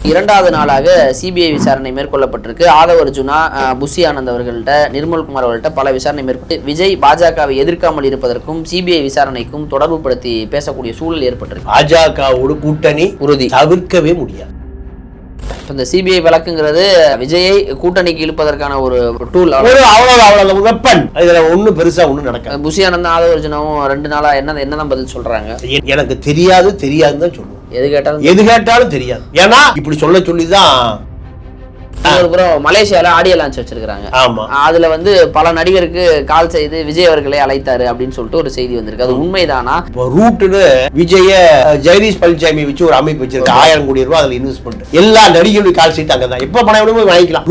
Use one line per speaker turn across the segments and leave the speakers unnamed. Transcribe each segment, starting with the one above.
இரண்டாவது நாளாக சிபிஐ விசாரணை மேற்கொள்ளப்பட்டிருக்கு. ஆதவ் அர்ஜுனா, புஷி ஆனந்த் அவர்கள்ட்ட, நிர்மல்குமார் அவர்கள்ட்ட பல விசாரணை மேற்கொண்டு விஜய் பாஜகவை எதிர்க்காமல் இருப்பதற்கும் சிபிஐ விசாரணைக்கும் தொடர்பு படுத்தி பேசக்கூடிய சூழல் ஏற்பட்டிருக்கு.
பாஜகவோடு கூட்டணி உறுதி தவிர்க்கவே முடியாது.
இந்த சிபிஐ வழக்குங்கிறது விஜயை கூட்டணிக்கு இழுப்பதற்கான ஒரு டூல்,
அவ்வளவு வெப்பன். இதுல ஒன்னும் பெருசா ஒன்னும் நடக்காது.
புஷி ஆனந்த், ஆதவ் அர்ஜுனாவும் 2 நாளா என்னதான் பதில் சொல்றாங்க?
எனக்கு தெரியாதுன்னு தான் சொல்லுவோம்.
எது
கேட்டாலும் தெரியாது. ஏன்னா இப்படி சொல்லிதான்
மலேசியால ஆடியோ லான்ச் வச்சிருக்காங்க. அதுல பல நடிகருக்கு கால் செய்து விஜய் அவர்களை அழைத்தாரு அப்படின்னு சொல்லிட்டு ஒரு செய்தி வந்திருக்கு. அது உண்மைதானா?
ரூட்னு விஜய ஜெகதீஷ் பழனிசாமி வச்சு ஒரு அமைப்பு வச்சிருக்கு. 1000 கோடி ரூபாய் அதுல இன்வெஸ்ட்மெண்ட். எல்லா நடிகர்களுடைய கால் சீட் அங்கதான். எப்ப பணம் வேணுமோ வாங்கிக்கலாம்.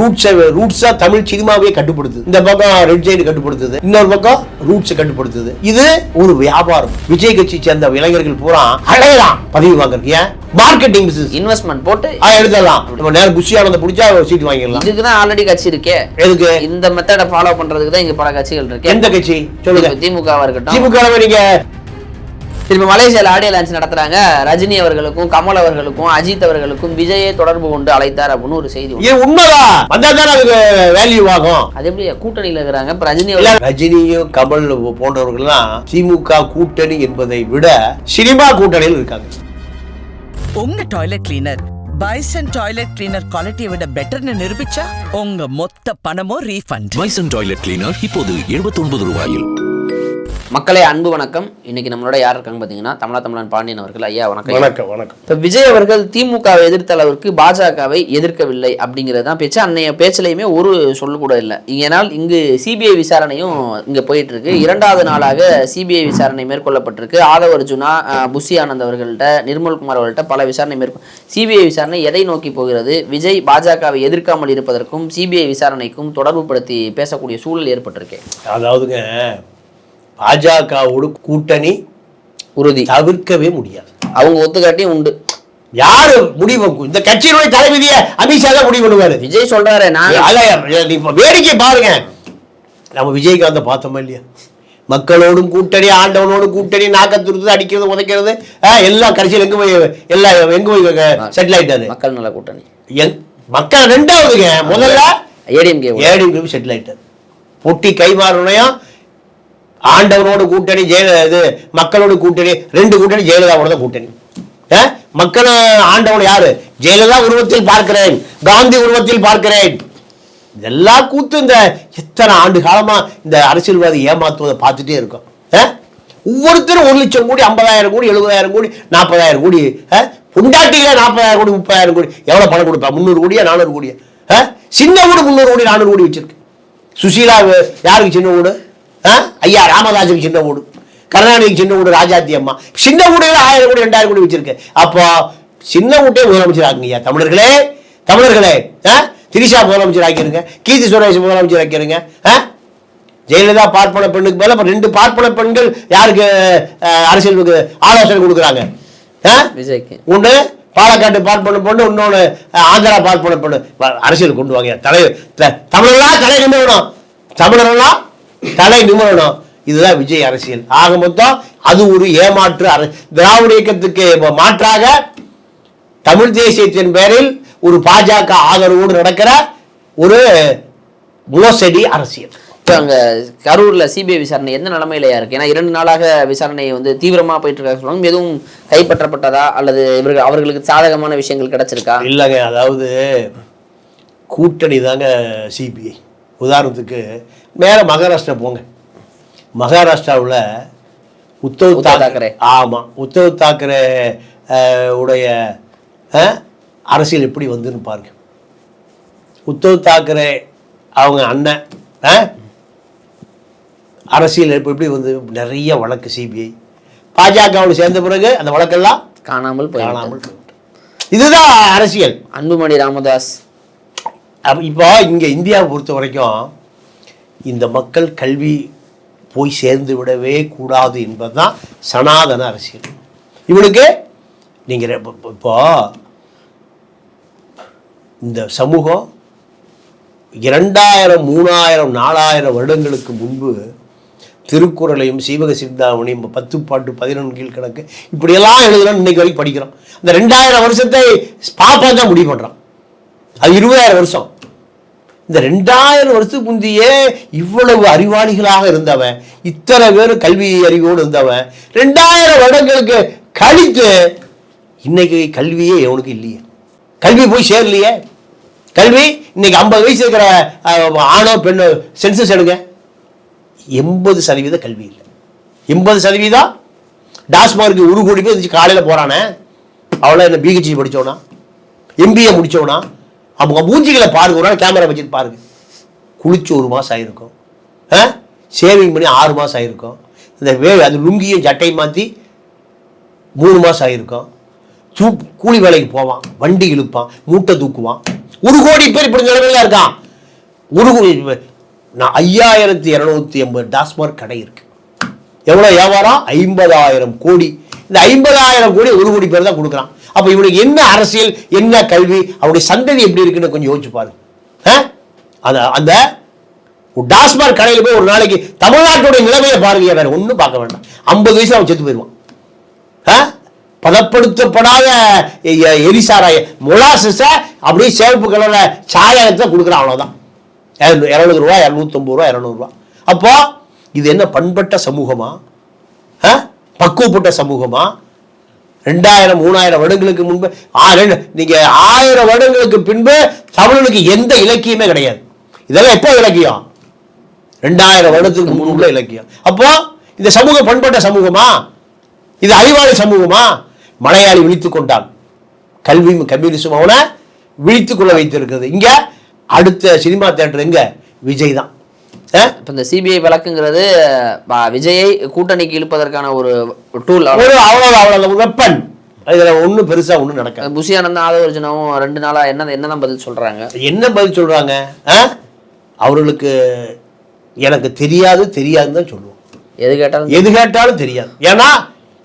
ரூட்ஸா தமிழ் சினிமாவே கட்டுப்படுத்துது. இந்த பக்கம் ரெட் ஜெயிண்ட் கட்டுப்படுத்துது, இன்னொரு பக்கம் ரூட்ஸ் கட்டுப்படுத்துது. இது ஒரு வியாபாரம். விஜய் கட்சி சேர்ந்த இளைஞர்கள் பூரா அழையலாம் பதவி வாங்குறதுக்கு. ஏன்? மார்க்கெட்டிங்
இன்வெஸ்ட்மெண்ட் போட்டு
எடுத்துடலாம். நம்ம நேரம் புஷி ஆனந்த பிடிச்சா சீட் வாங்கிடலாம்.
இதுக்குதான் ஆல்ரெடி கட்சி இருக்கே.
எதுக்கு?
இந்த மெத்தட ஃபாலோ பண்றதுக்கு தான் இங்க பல கட்சிகள் இருக்கு.
எந்த கட்சி சொல்லுங்க?
திமுகவா இருக்கட்டும்.
திமுக நீங்க
திரும்ப மலேசியால ஆடியோ லான்ச் நடத்துறாங்க. ரஜினி அவர்களுக்கும் கமல் அவர்களுக்கும் அஜித் அவர்களுக்கும் விஜயை தொடர்பு கொண்டு அழைத்தார் அப்படின்னு ஒரு செய்தி.
உண்மைதான். வந்தாதான் அதுக்கு வேல்யூ ஆகும்.
அது எப்படி கூட்டணியில இருக்கிறாங்க? இப்ப
ரஜினியும் கமல் போன்றவர்கள்லாம் திமுக கூட்டணி என்பதை விட சினிமா கூட்டணியில் இருக்காங்க.
உங்க toilet cleaner bison toilet cleaner குவாலிட்டியை விட பெட்டர்னு நிரூபிச்சா உங்க மொத்த பணமோ ரீஃபண்ட்.
பைசன் டாய்லெட் கிளீனர் இப்போது 79 ரூபாயில்.
மக்களே, அன்பு வணக்கம். இன்னைக்கு நம்மளோட யார் இருக்காங்க பாத்தீங்கன்னா தமிழன் பாண்டியன் அவர்கள். ஐயா வணக்கம்.
வணக்கம்.
இப்ப விஜய் அவர்கள் திமுகவை எதிர்த்த அளவிற்கு பாஜகவை எதிர்க்கவில்லை அப்படிங்கறதுதான் பேச்சு. அன்னைய பேச்சிலையுமே ஒரு சொல்லு கூட இல்லை. ஏனால் இங்கு சிபிஐ விசாரணையும் இங்க போயிட்டு இருக்கு. இரண்டாவது நாளாக சிபிஐ விசாரணை மேற்கொள்ளப்பட்டிருக்கு. ஆதவ் அர்ஜுனா, புஷி ஆனந்த் அவர்கள்ட்ட, நிர்மல்குமார் அவர்கள்ட்ட பல விசாரணை சிபிஐ விசாரணை எதை நோக்கி போகிறது? விஜய் பாஜகவை எதிர்க்காமல் இருப்பதற்கும் சிபிஐ விசாரணைக்கும் தொடர்பு படுத்தி பேசக்கூடிய சூழல் ஏற்பட்டிருக்கு.
அதாவதுங்க, பாஜகவோடு கூட்டணி
உறுதி தவிர்க்கவே
முடியாது.
அவங்க ஒத்துக்காட்டியும் உண்டு.
யாரு முடிவு? இந்த கட்சியினுடைய தலைவிதியை அமித்ஷா தான் முடிவு பண்ணுவாரு.
விஜய் சொல்றாரு.
வேடிக்கை பாருங்க. நம்ம விஜயகாந்த பார்த்தோமா இல்லையா? மக்களோடும் கூட்டணி, ஆண்டவனோடும் கூட்டணி, நாக்கத்துறது, அடிக்கிறது, உதைக்கிறது எல்லாம் கடைசியில் எங்க போய் செட்டில் ஆயிட்டாரு. மக்கள்
நல கூட்டணி
மக்கள் ரெண்டாவதுங்க. முதல்ல
ஏடிஎம்கே
செட்டில் ஆயிட்டாரு. பொட்டி கைமாறுனையும் ஆண்டவனோட கூட்டணி, இது மக்களோட கூட்டணி, 2 கூட்டணி ஜெயலலிதாவோட தான் கூட்டணி. மக்கள் ஆண்டவன் யாரு? ஜெயலலிதா உருவத்தில் பார்க்கிறேன், காந்தி உருவத்தில் பார்க்கிறேன். இதெல்லாம் கூத்து. இந்த எத்தனை ஆண்டு காலமா இந்த அரசியல்வாதி ஏமாத்துவதை பார்த்துட்டே இருக்கும். ஒவ்வொருத்தரும் 1 லட்சம் கோடி, 50,000 கோடி, 70,000 கோடி, 40,000 கோடி, பொண்டாட்டிகள 40,000 கோடி, 30,000 கோடி. எவ்வளவு பணம் கொடுப்பா? 300 கோடியா 400 கோடியா? சின்ன வீடு 300 கோடி 400 கோடி வச்சிருக்கு. சுசீலா யாருக்கு சின்ன வீடு? ஐயா ராமதாஸுக்கு சின்ன வீடு, கருணாநிதிக்கு சின்ன வீடு, ராஜாத்தி அம்மா சின்ன வீடு 1000 கோடி 2000 கோடி வச்சிருக்கு. அப்போ சின்ன வீட்டே முதலமைச்சர் ஆக்குங்க தமிழர்களே. திரிஷா முதலமைச்சர் ஆக்கிருங்க, கீர்த்தி சுரேஷ் முதலமைச்சர் ஆக்கிருங்க. ஜெயலலிதா பார்ப்பன பெண்ணுக்கு மேல 2 பார்ப்பன பெண்கள் யாருக்கு அரசியலுக்கு ஆலோசனை கொடுக்குறாங்க? ஒண்ணு பாலக்காட்டு பார்ப்பன பொண்ணு, இன்னொன்னு ஆந்திரா பார்ப்பன பொண்ணு. அரசியல் கொண்டு வாங்க. தமிழர்களா தலை நிமிரணும், தமிழர்களா தலை நிமிரணும். இதுதான் விஜய் அரசியல். ஆக மொத்தம் அது ஒரு ஏமாற்று திராவிட இயக்கத்துக்கு மாற்றாக தமிழ் தேசியத்தின் பேரில் ஒரு பாஜக ஆதரவோடு நடக்கிற ஒரு மோசடி அரசியல்.
அங்க கரூர்ல சிபிஐ விசாரணை எந்த நிலைமையிலயா இருக்கு? ஏன்னா 2 நாளாக விசாரணை தீவிரமா போயிட்டு இருக்காங்க சொல்லுவாங்க. எதுவும் கைப்பற்றப்பட்டதா அல்லது அவர்களுக்கு சாதகமான விஷயங்கள் கிடைச்சிருக்கா?
இல்லைங்க, அதாவது கூட்டணி தாங்க சிபிஐ. உதாரணத்துக்கு மேல மகாராஷ்டிரா போங்க. மகாராஷ்டிராவில் உத்தவ் தாக்கரே, உத்தவ் தாக்கரே உடைய அரசியல் எப்படி வந்துன்னு பாருங்க. உத்தவ் தாக்கரே அவங்க அண்ணன் அரசியல் எப்படி வந்து நிறைய வழக்கு சிபிஐ. பாஜகவோடு சேர்ந்த பிறகு அந்த வழக்கெல்லாம்
காணாமல்
இதுதான் அரசியல்.
அன்புமணி ராமதாஸ்.
இப்போ இங்கே இந்தியாவை பொறுத்த வரைக்கும் இந்த மக்கள் கல்வி போய் சேர்ந்து விடவே கூடாது என்பதுதான் சனாதன அரசியல். இவனுக்கு நீங்கள் இப்போ இந்த சமூகம் 2000, 3000, 4000 வருடங்களுக்கு முன்பு திருக்குறளையும் சீவக சிந்தாமணியும் 10 பாட்டு 11 கீழ்கணக்கு இப்படியெல்லாம் எழுதணும்னு இன்னைக்கு வரைக்கும் படிக்கிறோம். இந்த 2000 வருஷத்தை பாப்பா தான் முடிவு பண்ணுறான். அது 20000 வருஷம். இந்த 2000 வருஷத்துக்கு முந்தையே இவ்வளவு அறிவாளிகளாக இருந்தவன், இத்தனை பேர் கல்வி அறிவோடு இருந்தவன் 2000 வருடங்களுக்கு கழித்து இன்னைக்கு கல்வியே எவனுக்கு இல்லையே, கல்வி போய் சேரலையே. கல்வி இன்னைக்கு 50 வயசு இருக்கிற ஆணோ பெண்ணோ சென்சஸ் எடுங்க, 80% கல்வி இல்லை. 80% டாஸ்மார்க்கு 1 கோடி பேர் இருந்துச்சு காலையில் போகிறானே, அவ்வளோ என்ன பிஹெச்டி படித்தோன்னா MBA முடித்தோன்னா அவங்க மூஞ்சிகளை பாருங்க, ஒரு நாள் கேமரா வச்சுட்டு பாருங்க. குளிச்சு 1 மாதம் ஆகிருக்கும், சேவிங் பண்ணி 6 மாதம் ஆகிருக்கும், இந்த அது லுங்கியும் சட்டை மாற்றி 3 மாதம் ஆகிருக்கும். கூலி வேலைக்கு போவான், வண்டி இழுப்பான், மூட்டை தூக்குவான். 1 கோடி பேர் இப்படி நிலைமையில இருக்கான். 5280 டாஸ்மார்க் கடை இருக்கு. எவ்வளோ வியாபாரம்? 50,000 கோடி. இந்த 50,000 கோடி 1 கோடி பேர் தான் கொடுக்குறான். அப்போ இவனுக்கு என்ன அரசியல், என்ன கல்வி, அவனுடைய சந்ததி எப்படி இருக்குன்னு கொஞ்சம் யோசிச்சு பாருங்க. அந்த டாஸ்மார்க் கடையில் போய் ஒரு நாளைக்கு தமிழ்நாட்டுடைய நிலைமையை பாருங்க, வேற ஒன்றும் பார்க்க வேண்டாம். 50 வயசுல அவன் செத்து போயிடுவான். பதப்படுத்தப்படாத எரிசாராய மொலாசஸை அப்படியே சேவப்பு கலர்ல சாயத்தை கொடுக்குறான், அவ்வளோதான். 200 ரூபா, 250 ரூபா, 200 ரூபா. அப்போ இது என்ன பண்பட்ட சமூகமா, பக்குவப்பட்ட சமூகமா? 2000-3000 வருடங்களுக்கு முன்பு, நீங்க 1000 வருடங்களுக்கு பின்பு தமிழனுக்கு எந்த இலக்கியமே கிடையாது. இதெல்லாம் எப்போ இலக்கியம்? 2000 வருடத்துக்கு முன்பு இலக்கியம். அப்போ இந்த சமூகம் பண்பட்ட சமூகமா? இது அறிவாளி சமூகமா? மலையாளி விழித்துக் கொண்டான், கல்வி கம்யூனிசம் அவனை விழித்துக் கொள்ள வைத்திருக்கிறது. இங்க அடுத்த சினிமா தியேட்டர் எங்க? விஜய் தான்.
இப்போ இந்த சிபிஐ வழக்குங்கிறது விஜயை கூட்டணிக்கு இழுப்பதற்கான ஒரு டூல்,
அவ்வளோ வெப்பன். இதுல ஒன்றும் பெருசா ஒன்றும் நடக்காது.
புஷி ஆனந்த் ஆதவர்ஜுனாவும் 2 நாளா என்னதான் பதில் சொல்றாங்க?
என்ன பதில் சொல்றாங்க? அவர்களுக்கு எனக்கு தெரியாதுன்னு தான் சொல்லுவோம். எது கேட்டாலும் தெரியாது. ஏன்னா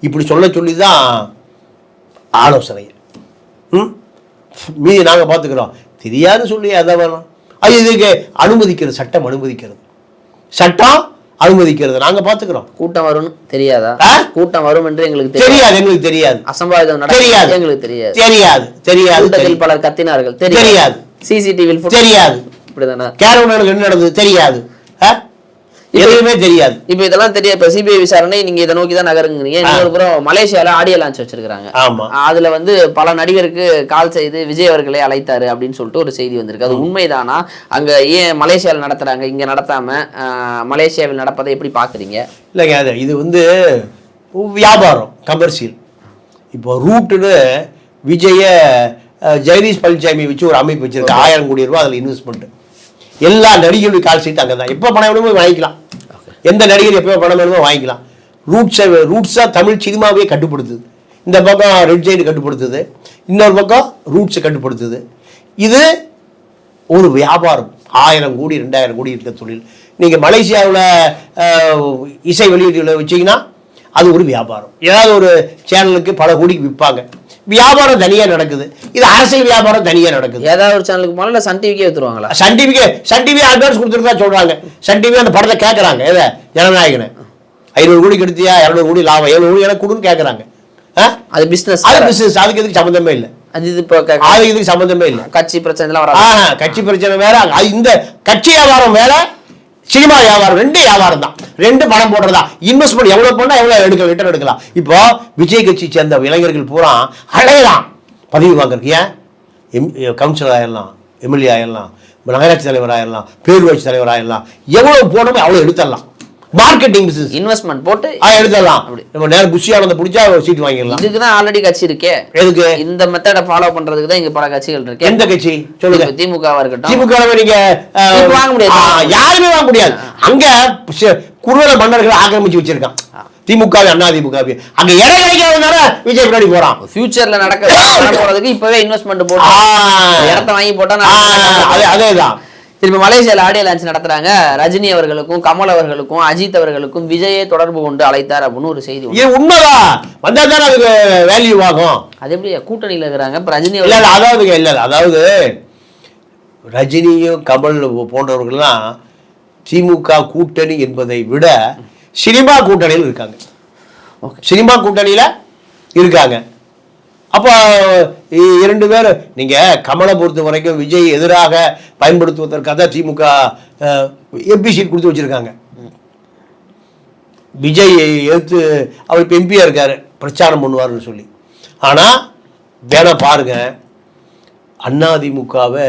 இப்படி சொல்லி தான் ஆலோசனை. மீதி நாங்கள் பார்த்துக்கிறோம். தெரியாதுன்னு சொல்லி அதை வேணும். அது இதுக்கு அனுமதிக்கிறது, சட்டம் அனுமதிக்கிறது, சட்டம் அனுமதிக்கிறது. நாங்கள் பார்த்துக்கிறோம்.
கூட்டம் வரும்னு தெரியாதா? கூட்டம் வரும் என்று எங்களுக்கு
தெரியாது. எங்களுக்கு தெரியாது.
அசம்பாவிதம் தெரியாது. எங்களுக்கு தெரியாது. பலர் கத்தினார்கள், தெரியாது. சிசிடிவியில் தெரியாது. இப்படிதானே
கேரவனுக்கு என்ன நடந்தது தெரியாது. எதுவுமே தெரியாது.
இப்ப இதெல்லாம் தெரியாது. இப்ப சிபிஐ விசாரணை நீங்க இதை நோக்கி தான் நகருங்கிறீங்க. இன்னொரு புறம் மலேசியால ஆடியோ லான்ச் வச்சிருக்காங்க. அதுல பல நடிகருக்கு கால் செய்து விஜய் அவர்களை அழைத்தாரு அப்படின்னு சொல்லிட்டு ஒரு செய்தி வந்திருக்கு. அது உண்மைதானா? அங்க ஏன் மலேசியாவில் நடத்துறாங்க, இங்க நடத்தாம மலேசியாவில் நடப்பதை எப்படி பாக்குறீங்க?
இல்லைங்க, அது இது வியாபாரம், கமர்ஷியல். இப்போ ரூட்டுன்னு விஜய ஜெகதீஷ் பழனிசாமி வச்சு ஒரு அமைப்பு வச்சிருக்கு. 1000 கோடி ரூபாய் அதில் இன்வெஸ்ட்மெண்ட். எல்லா நடிகர்களுடைய கால் சீட்டு அங்கே தான். எப்போ பணம் வேணுமோ வாங்கிக்கலாம். எந்த நடிகர் எப்போ பணம் வேணுமோ வாங்கிக்கலாம். ரூட்ஸாக தமிழ் சினிமாவே கட்டுப்படுத்துது. இந்த பக்கம் ரெட் ஜெயிண்ட் கட்டுப்படுத்துது, இன்னொரு பக்கம் ரூட்ஸை கட்டுப்படுத்துது. இது ஒரு வியாபாரம். 1000 கோடி 2000 கோடி இருக்க தொழில். நீங்கள் மலேசியாவில் இசை வெளியீடுகளை வச்சிங்கன்னா அது ஒரு வியாபாரம். ஏதாவது ஒரு சேனலுக்கு பல கோடிக்கு விற்பாங்க. வியாபாரம் தனியா நடக்குது. இது அரசியல் வியாபாரம் தனியா நடக்குது.
ஏதாவது ஒரு சேனலுக்கு முதல்ல சன் டிவிக்கே எடுத்துருவாங்களா? சன்
டிவி அட்வான்ஸ் கொடுத்துருந்தா சொல்றாங்க. சன் டிவி அந்த படத்தை கேட்கறாங்க. எதை? ஜனநாயகனை 500 கோடி எடுத்தியா, 200 கோடி லாபம், 700 கோடி எனக்கு கொடுன்னு கேட்கறாங்க.
அது பிசினஸ்.
அதுக்கு எதுக்கு சம்பந்தமே இல்லை. இதுக்கு சம்பந்தமே இல்லை.
கட்சி பிரச்சனை
கட்சி பிரச்சனை வேற. இந்த கட்சி வியாபாரம் வேற, சினிமா வியாபாரம். 2 வியாபாரம் தான். 2 பணம் போடுறதா. இன்வெஸ்ட்மெண்ட் எவ்வளவு பண்ணா எவ்வளவு ரிட்டர்ன் எடுக்கலாம். இப்போ விஜய் கட்சி சேர்ந்த இளைஞர்கள் பூரா அழையலாம் பதவி வாங்குறதுக்கு. ஏன்? கவுன்சிலர் ஆயிடலாம், எம்எல்ஏ ஆயிடலாம், நகராட்சி தலைவர் ஆயிடலாம், பேரூராட்சி தலைவர் ஆயிடலாம். எவ்வளவு போடணுமோ அவ்வளவு எடுத்துடலாம். மார்க்கெட்டிங் பிசினஸ், இன்வெஸ்ட்மெண்ட் போட்டு எடுத்துடலாம். நம்ம நேரம் புஷியா வந்து பிடிச்சா ஒரு சீட் வாங்கிடலாம்.
இதுக்கு தான் ஆல்ரெடி கட்சி இருக்கே. எதுக்கு? இந்த மெத்தடை ஃபாலோ பண்றதுக்கு தான் இங்க பல கட்சிகள் இருக்கு.
எந்த கட்சி சொல்லுங்க?
திமுகவா இருக்கட்டும்.
திமுகவை நீங்க வாங்க முடியாது, யாருமே வாங்க முடியாது. அங்க குறுவல மன்னர்கள் ஆக்கிரமிச்சு வச்சிருக்கான் திமுக, அண்ணா திமுக. அங்க இடம் கிடைக்காதனால விஜய் பின்னாடி போறான்.
ஃபியூச்சர்ல நடக்க போறதுக்கு இப்பவே இன்வெஸ்ட்மெண்ட் போட்டு இடத்த வாங்கி போட்டா
அதேதான்.
திரும்ப மலேசியாவில் ஆடியோ லான்ச் நடத்துறாங்க. ரஜினி அவர்களுக்கும், கமல் அவர்களுக்கும், அஜித் அவர்களுக்கும் விஜயை தொடர்பு கொண்டு அழைத்தார் அப்படின்னு ஒரு செய்தி.
உண்மைதான். வந்தா தானே அதுக்கு வேல்யூ ஆகும்.
அது எப்படி கூட்டணியில் இருக்கிறாங்க? இப்ப ரஜினி
அதாவது ரஜினியும் கமல் போன்றவர்கள்லாம் திமுக கூட்டணி என்பதை விட சினிமா கூட்டணியில் இருக்காங்க.
ஓகே,
சினிமா கூட்டணியில் இருக்காங்க. அப்போ 2 பேர் நீங்கள் கமலை பொறுத்த வரைக்கும் விஜய் எதிராக பயன்படுத்துவதற்காக தான் திமுக எம்பி சீட் கொடுத்து வச்சுருக்காங்க. விஜய் எடுத்து அவர் இப்போ எம்பியாக இருக்கார், பிரச்சாரம் பண்ணுவார்னு சொல்லி. ஆனால் வேணா பாருங்க, அதிமுகவை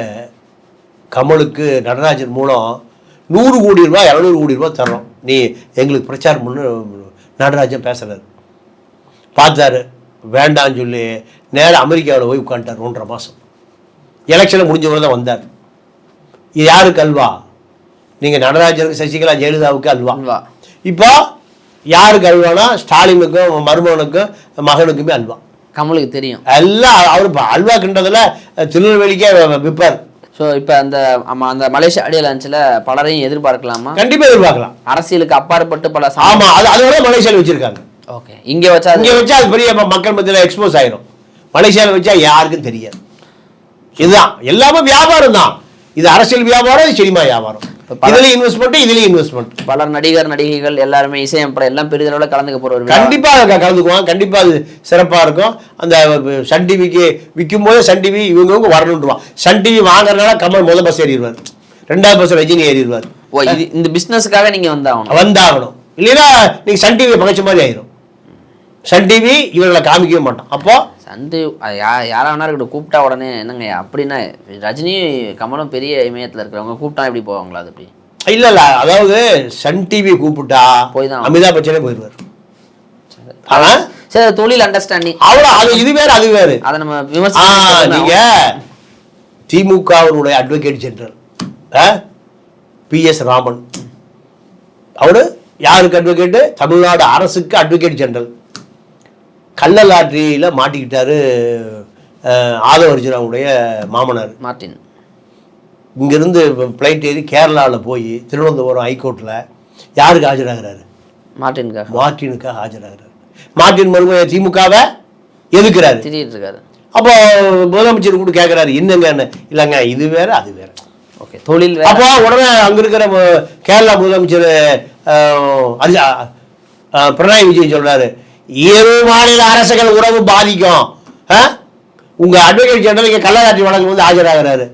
கமலுக்கு நடராஜன் மூலம் 100 கோடி ரூபாய் 200 கோடி ரூபாய் தர்றோம், நீ எங்களுக்கு பிரச்சாரம் பண்ணு நடராஜன் பேசுகிறார். பார்த்தாரு, வேண்டான்னு சொல்லி நேராக அமெரிக்காவில் போய் உட்காந்துட்டார் 1.5 மாதம். எலெக்ஷனில் முடிஞ்சவரை தான் வந்தார். இது யாருக்கு அல்வா? நீங்கள் நடராஜனுக்கு, சசிகலா, ஜெயலலிதாவுக்கு அல்வா. இப்போ யாருக்கு அல்வானா ஸ்டாலினுக்கும் மருமகனுக்கும் மகனுக்குமே அல்வா.
கமலுக்கு தெரியும்
எல்லாம். அவர் அல்வா கிண்டதுல திருநெல்வேலிக்கே விற்பார்.
ஸோ இப்போ அந்த மலேசியா ஆடியோ லான்ச்சில் பலரையும் எதிர்பார்க்கலாமா?
கண்டிப்பாக எதிர்பார்க்கலாம்.
அரசியலுக்கு அப்பாற்பட்டு பல
ஆமாம், அதோட மலேசியாவில் வச்சிருக்காங்க.
ஓகே, இங்கே வச்சா
அது பெரிய மக்கள் மத்தியில் எக்ஸ்போஸ் ஆயிரும். மலேசியாவில் வச்சா யாருக்கும் தெரியாது. இதுதான் எல்லாமே வியாபாரம் தான். இது அரசியல் வியாபாரம், இது சினிமா வியாபாரம். இதுலயும் இன்வெஸ்ட்மெண்ட், இதுலயும் இன்வெஸ்ட்மெண்ட்.
பலர் நடிகர் நடிகைகள் எல்லாருமே இசையமைப்பாளர் எல்லாம் பெரிதளவில் கலந்துக்க போற
கண்டிப்பாக கலந்துக்குவாங்க. கண்டிப்பா அது சிறப்பா இருக்கும். அந்த சன் டிவிக்கு விற்கும் போது சன் டிவி இவங்க வரணுன்றான். சன் டிவி வாங்குறதுனால கமல் முதல் பஸ் ஏறிடுவார், 2வது பஸ் ரஜினி ஏறிடுவார்.
ஓ, இது இந்த பிசினஸ்க்காக நீங்க
வந்தாகணும். இல்லைன்னா நீங்க சன் டிவி பகைச்ச மாதிரி ஆயிரும். சன் டிவி இவர்களை காமிக்கவே மாட்டோம். அப்போ
சன் யாரா வேணா இருக்கட்டும், கூப்பிட்டா உடனே என்னங்க அப்படின்னா ரஜினி கமலும் பெரிய இமயத்தில் இருக்கிறவங்க கூப்பிட்டா எப்படி போவாங்களா? அது எப்படி?
இல்ல இல்ல, அதாவது சன் டிவி கூப்பிட்டா
போய்தான்
அமிதாப் பச்சனே போயிடுவார். ஆனா
சரி, தொழில் அண்டர்ஸ்டாண்டிங்
அவ்வளோ. அது இது வேறு அது வேறு.
அதை நம்ம விமர்சனம்.
நீங்க திமுகவுடைய அட்வொகேட் ஜெனரல் PS ராமன், அவரு யாருக்கு அட்வொகேட்டு? தமிழ்நாடு அரசுக்கு அட்வொகேட் ஜெனரல். கள்ள லாட்டரியில் மாட்டிக்கிட்டாரு ஆதவர்ஜுனாவுடைய மாமனார்
மார்ட்டின்.
இங்கிருந்து ஃப்ளைட் ஏறி கேரளாவில் போய் திருவனந்தபுரம் ஹைகோர்ட்டில் யாருக்கு ஆஜராகிறாரு? மார்ட்டினுக்காக ஆஜராகிறாரு. மார்ட்டின் மருமகன் திமுகவை எதுக்குறாரு,
திட்டிட்டு இருக்காரு.
அப்போ முதலமைச்சர் கூட கேட்குறாரு, என்னங்க? இல்லைங்க, இது வேற அது வேற.
ஓகே, தொழில்.
அப்போ உடனே அங்கே இருக்கிற கேரளா முதலமைச்சர் பினராயி விஜயன் சொல்றாரு, 7 மாநில அரசுகள் உறவு பாதிக்கும். உங்க அட்வொகேட் ஜெனரல் இங்கே கள்ளலாட்சி வழக்கு வந்து ஆஜராகிறாரு.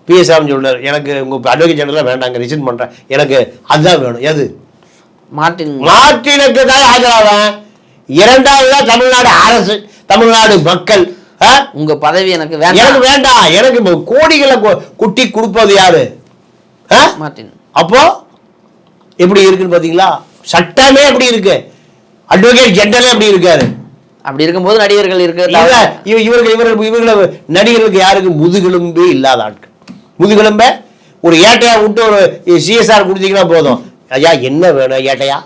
PS ராமன் சொல்றாரு, எனக்கு உங்க அட்வொகேட் ஜெனரல் வேண்டாங்க, ரிசைன் பண்றேன், எனக்கு அதுதான் வேணும். எது? மார்ட்டினுக்கு தான் ஆஜராவேன். 2வது தான் தமிழ்நாடு அரசு, தமிழ்நாடு மக்கள்.
உங்க பதவி எனக்கு
வேண்டாம். எனக்கு கோடிகளை குட்டி கொடுப்பது யாரு?
மார்ட்டின்.
அப்போ எப்படி இருக்குன்னு பாத்தீங்களா? சட்டமே எப்படி இருக்கு, அட்வொகேட் ஜெனரலே எப்படி இருக்காரு.
அப்படி இருக்கும்போது நடிகர்கள் இருக்கு.
இவர்கள் நடிகர்களுக்கு யாருக்கு முதுகெலும்பே இல்லாத ஆட்கள். முதுகெலும்ப ஒரு ஏட்டையா விட்டு ஒரு CSR கொடுத்தீங்கன்னா போதும். ஐயா என்ன வேணும் ஏட்டையா?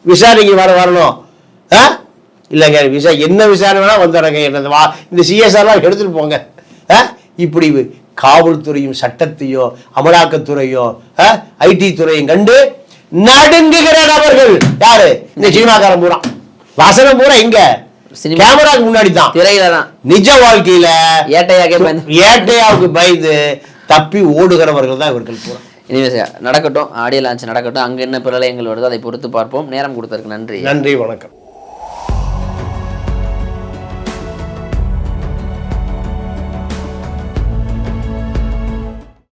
விசாரணைக்கு வரணும். இல்லைங்க என்ன விசாரணை வேணா வந்துடுறேங்க, இந்த CSRலாம் எடுத்துட்டு போங்க. இப்படி காவல்துறையும் சட்டத்தையோ அமலாக்கத்துறையோ IT துறையும் கண்டு நடுங்குகிற நபர்கள் யாரு? இந்த சினிமாக்காரன் பூரா. வசனம் பூரா எங்க? கேமராக்கு முன்னாடி தான்,
திரையில தான்.
நிஜ வாழ்க்கையில
ஏட்டையாவுக்கு
பயந்து தப்பி ஓடுகிறவர்கள் தான் இவர்கள் பூரா.
இனிமே நடக்கட்டும், ஆடியோ லான்ச் நடக்கட்டும். அங்க என்ன பிரளயங்கள் வருதோ அதை பொறுத்து பார்ப்போம். நேரம் கொடுத்ததற்கு நன்றி.
நன்றி, வணக்கம்.